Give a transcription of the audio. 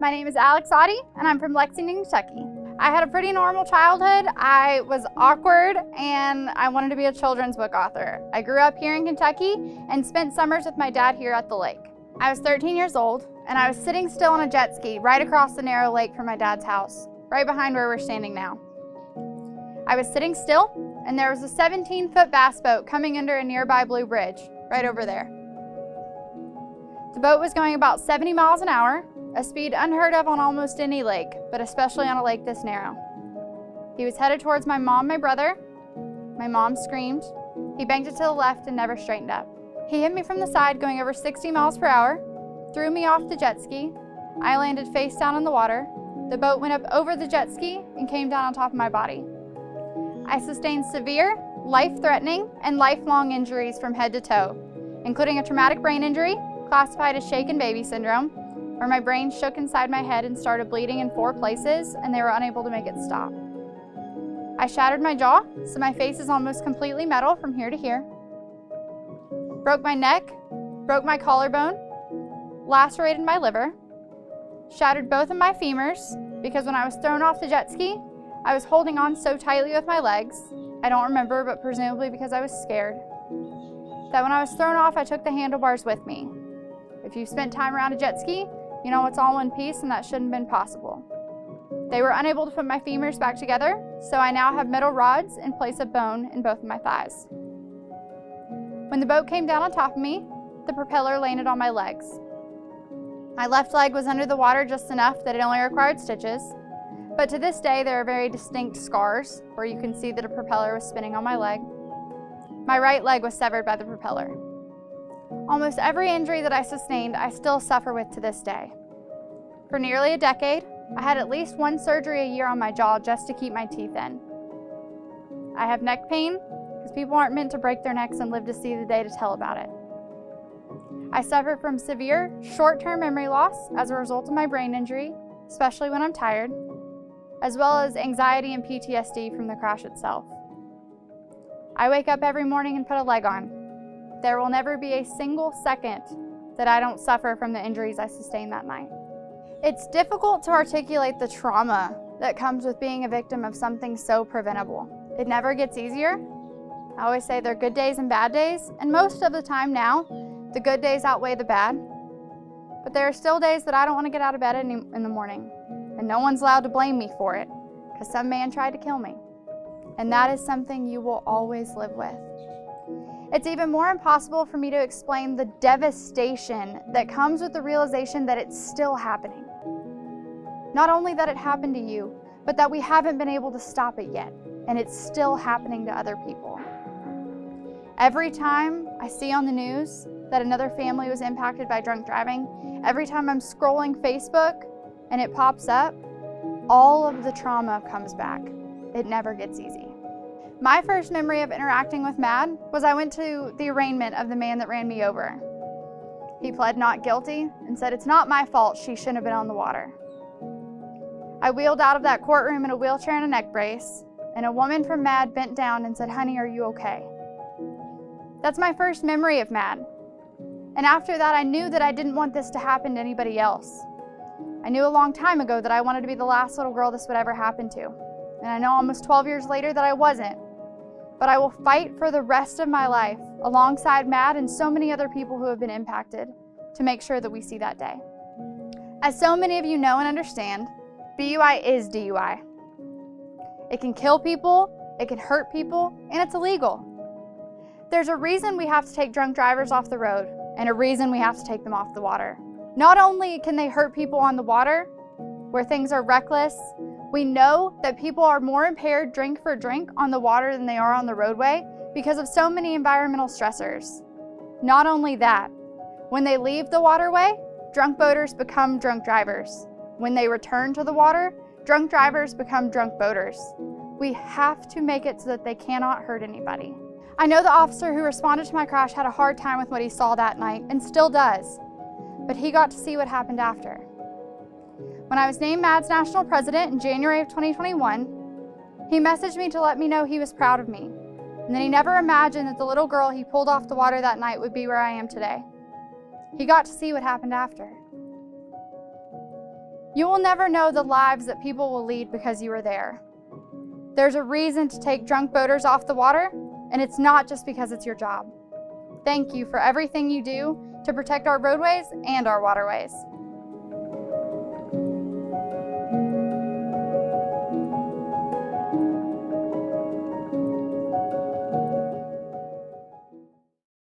My name is Otte, and I'm from Lexington, Kentucky. I had a pretty normal childhood. I was awkward, and I wanted to be a children's book author. I grew up here in Kentucky and spent summers with my dad here at the lake. I was 13 years old, and I was sitting still on a jet ski right across the narrow lake from my dad's house, right behind where we're standing now. I was sitting still, and there was a 17-foot bass boat coming under a nearby blue bridge, right over there. The boat was going about 70 miles an hour, a speed unheard of on almost any lake, but especially on a lake this narrow. He was headed towards my mom and my brother. My mom screamed. He banked it to the left and never straightened up. He hit me from the side going over 60 miles per hour, threw me off the jet ski. I landed face down in the water. The boat went up over the jet ski and came down on top of my body. I sustained severe, life-threatening, and lifelong injuries from head to toe, including a traumatic brain injury classified as shaken baby syndrome, where my brain shook inside my head and started bleeding in 4 places, and they were unable to make it stop. I shattered my jaw, so my face is almost completely metal from here to here. Broke my neck, broke my collarbone, lacerated my liver, shattered both of my femurs, because when I was thrown off the jet ski, I was holding on so tightly with my legs, I don't remember, but presumably because I was scared, that when I was thrown off, I took the handlebars with me. If you've spent time around a jet ski, you know it's all in piece, and that shouldn't have been possible. They were unable to put my femurs back together, so I now have metal rods in place of bone in both of my thighs. When the boat came down on top of me, the propeller landed on my legs. My left leg was under the water just enough that it only required stitches, but to this day there are very distinct scars where you can see that a propeller was spinning on my leg. My right leg was severed by the propeller. Almost every injury that I sustained, I still suffer with to this day. For nearly a decade, I had at least 1 surgery a year on my jaw just to keep my teeth in. I have neck pain because people aren't meant to break their necks and live to see the day to tell about it. I suffer from severe short-term memory loss as a result of my brain injury, especially when I'm tired, as well as anxiety and PTSD from the crash itself. I wake up every morning and put a leg on. There will never be a single second that I don't suffer from the injuries I sustained that night. It's difficult to articulate the trauma that comes with being a victim of something so preventable. It never gets easier. I always say there are good days and bad days, and most of the time now, the good days outweigh the bad. But there are still days that I don't want to get out of bed in the morning, and no one's allowed to blame me for it, because some man tried to kill me. And that is something you will always live with. It's even more impossible for me to explain the devastation that comes with the realization that it's still happening. Not only that it happened to you, but that we haven't been able to stop it yet, and it's still happening to other people. Every time I see on the news that another family was impacted by drunk driving, every time I'm scrolling Facebook and it pops up, all of the trauma comes back. It never gets easy. My first memory of interacting with Mad was I went to the arraignment of the man that ran me over. He pled not guilty and said, "It's not my fault, she shouldn't have been on the water." I wheeled out of that courtroom in a wheelchair and a neck brace, and a woman from Mad bent down and said, "Honey, are you okay?" That's my first memory of Mad. And after that, I knew that I didn't want this to happen to anybody else. I knew a long time ago that I wanted to be the last little girl this would ever happen to. And I know almost 12 years later that I wasn't. But I will fight for the rest of my life alongside Mad and so many other people who have been impacted to make sure that we see that day. As so many of you know and understand, BUI is DUI. It can kill people, it can hurt people, and it's illegal. There's a reason we have to take drunk drivers off the road and a reason we have to take them off the water. Not only can they hurt people on the water, where things are reckless, we know that people are more impaired drink for drink on the water than they are on the roadway because of so many environmental stressors. Not only that, when they leave the waterway, drunk boaters become drunk drivers. When they return to the water, drunk drivers become drunk boaters. We have to make it so that they cannot hurt anybody. I know the officer who responded to my crash had a hard time with what he saw that night and still does, but he got to see what happened after. When I was named MAD's national president in January of 2021, he messaged me to let me know he was proud of me, and that he never imagined that the little girl he pulled off the water that night would be where I am today. He got to see what happened after. You will never know the lives that people will lead because you are there. There's a reason to take drunk boaters off the water, and it's not just because it's your job. Thank you for everything you do to protect our roadways and our waterways.